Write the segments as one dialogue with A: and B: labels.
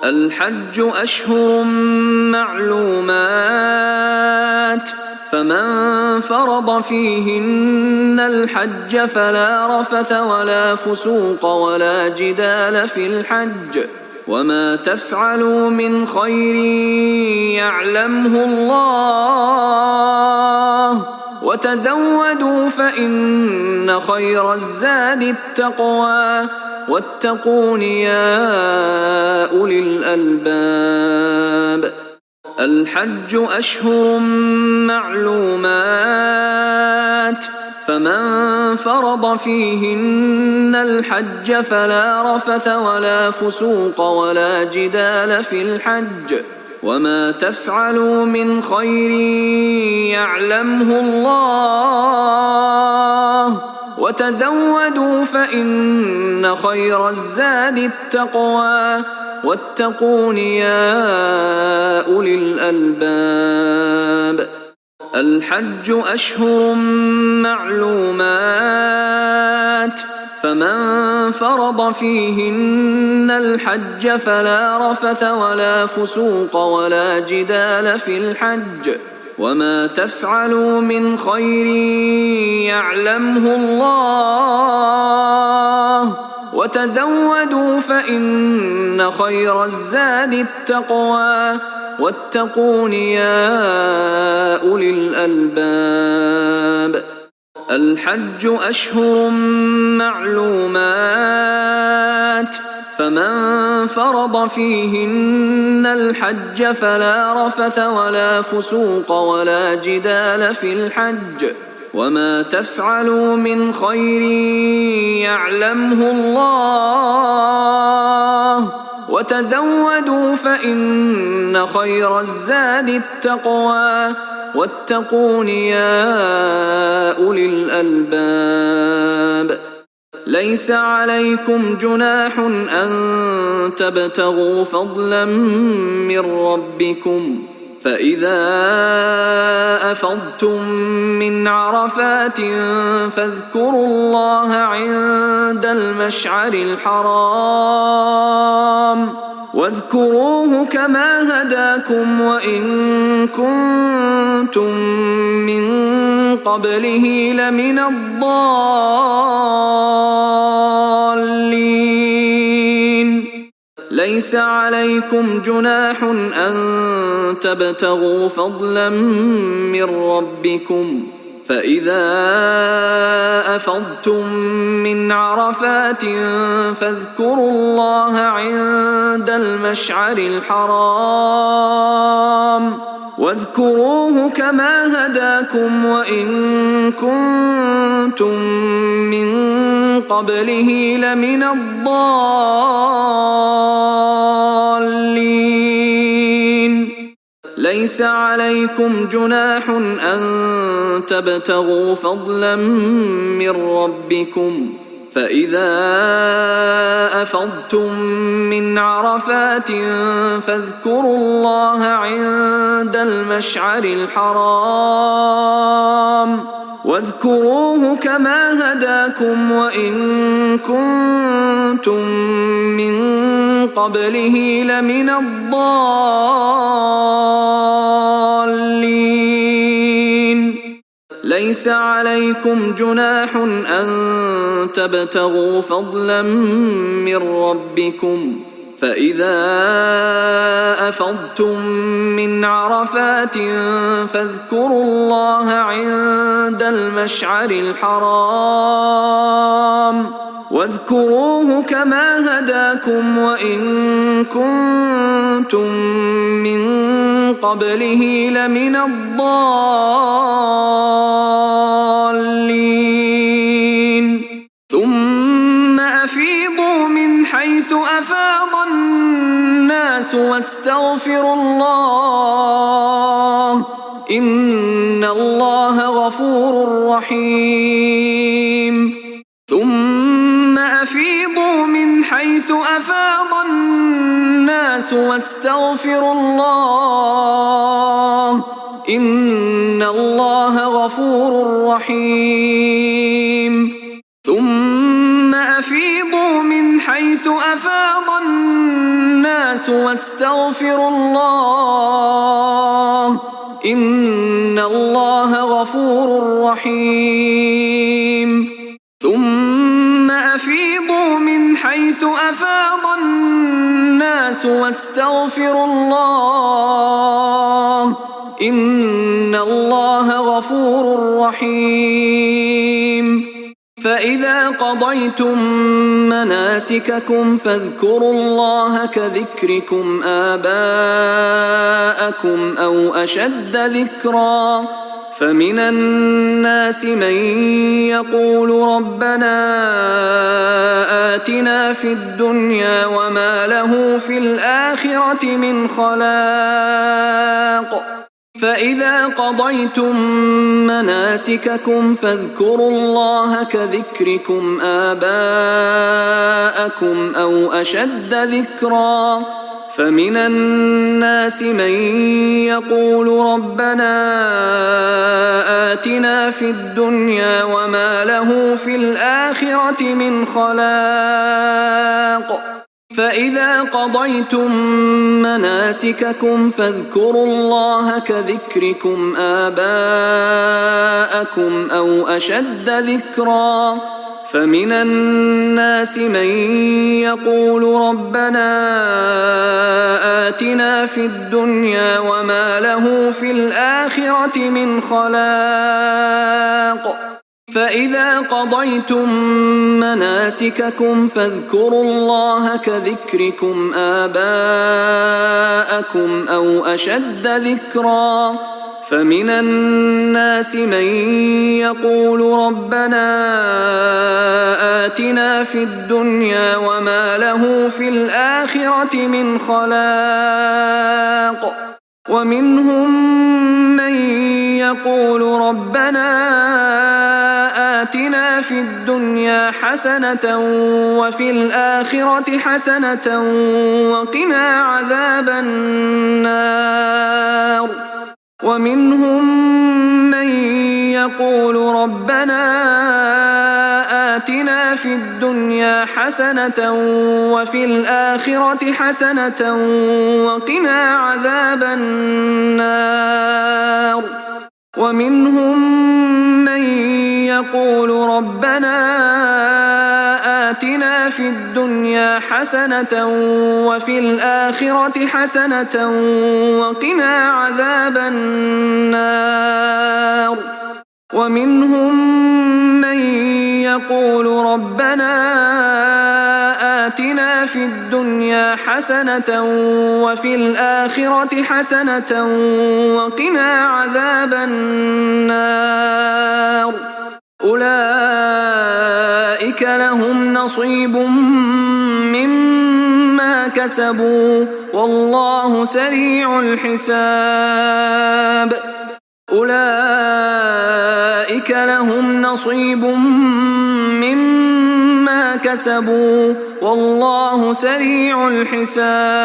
A: الحج أشهر معلومات، فمن فرض فيهن الحج فلا رفث ولا فسوق ولا جدال في الحج، وما تفعلوا من خير يعلمه الله، وتزودوا فإن خير الزاد التقوى، واتقون يا أولي الألباب. الحج أشهر معلومات، فمن فرض فيهن الحج فلا رفث ولا فسوق ولا جدال في الحج، وما تفعلوا من خير يعلمه الله، وتزودوا فإن خير الزاد التقوى، واتقون يا أولي الألباب. الحج أشهر معلومات، فمن فرض فيهن الحج فلا رفث ولا فسوق ولا جدال في الحج، وما تفعلوا من خير يعلمه الله، وتزودوا فإن خير الزاد التقوى، واتقون يا أولي الألباب. الحج أشهر معلومات، فمن فرض فيهن الحج فلا رفث ولا فسوق ولا جدال في الحج، وما تفعلوا من خير يعلمه الله، وتزودوا فإن خير الزاد التقوى، واتقون يا أولي الألباب. ليس عليكم جناح أن تبتغوا فضلا من ربكم، فإذا أفضتم من عرفات فاذكروا الله عند المشعر الحرام، واذكروه كما هداكم وإن كنتم من قبله لمن الضالين. ليس عليكم جناح أن تبتغوا فضلا من ربكم، فإذا أفضتم من عرفات فاذكروا الله عند المشعر الحرام، واذكروه كما هداكم وإن كنتم من قبله لمن الضالين. ليس عليكم جناح أن تبتغوا فضلا من ربكم، فإذا أفضتم من عرفات فاذكروا الله عند المشعر الحرام، واذكروه كما هداكم وإن كنتم من قبله لمن الضالين. ليس عليكم جناح أن تبتغوا فضلا من ربكم، فإذا أفضتم من عرفات فاذكروا الله عند المشعر الحرام، واذكروه كما هداكم وإن كنتم من قبله لمن الضالين. ثم أفيضوا من حيث أفاض الناس واستغفروا الله، إن الله غفور رحيم. ثم أفيضوا من حيث أفاض الناس واستغفروا الله، إن الله غفور رحيم. ثم أفيضوا من حيث أفاض الناس الناس واستغفروا الله إن الله غفور رحيم ثم أفيضوا من حيث أفاض الناس واستغفروا الله إن الله غفور رحيم فإذا قضيتم مناسككم فاذكروا الله كذكركم آباءكم أو أشد ذكرا فمن الناس من يقول ربنا آتنا في الدنيا وما له في الآخرة من خلاق فإذا قضيتم مناسككم فاذكروا الله كذكركم آباءكم أو أشد ذكرا فمن الناس من يقول ربنا آتنا في الدنيا وما له في الآخرة من خلاق فإذا قضيتم مناسككم فاذكروا الله كذكركم آباءكم أو أشد ذكرا فمن الناس من يقول ربنا آتنا في الدنيا وما له في الآخرة من خلاق فإذا قضيتم مناسككم فاذكروا الله كذكركم آباءكم أو أشد ذكرا فمن الناس من يقول ربنا آتنا في الدنيا وما له في الآخرة من خلاق ومنهم من يقول ربنا آتنا في الدنيا حسنة وفي الآخرة حسنة وقنا عذاب النار ومنهم من يقول ربنا آتنا في الدنيا حسنة وفي الآخرة حسنة وقنا عذاب النار ومنهم من يقول ربنا آتنا في الدنيا حسنة وفي الآخرة حسنة وقنا عذاب النار ومنهم من يقول ربنا آتنا في الدنيا حسنة وفي الآخرة حسنة وقنا عذاب النار أولئك لهم نصيب مما كسبوا والله سريع الحساب أولئك لهم نصيب مما كسبوا والله سريع الحساب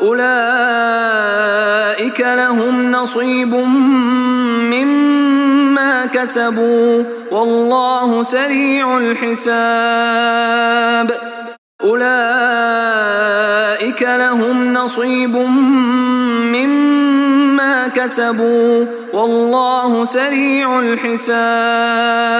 A: أولئك لهم نصيب مما كسبوا والله سريع الحساب أولئك لهم نصيب مما كسبوا والله سريع الحساب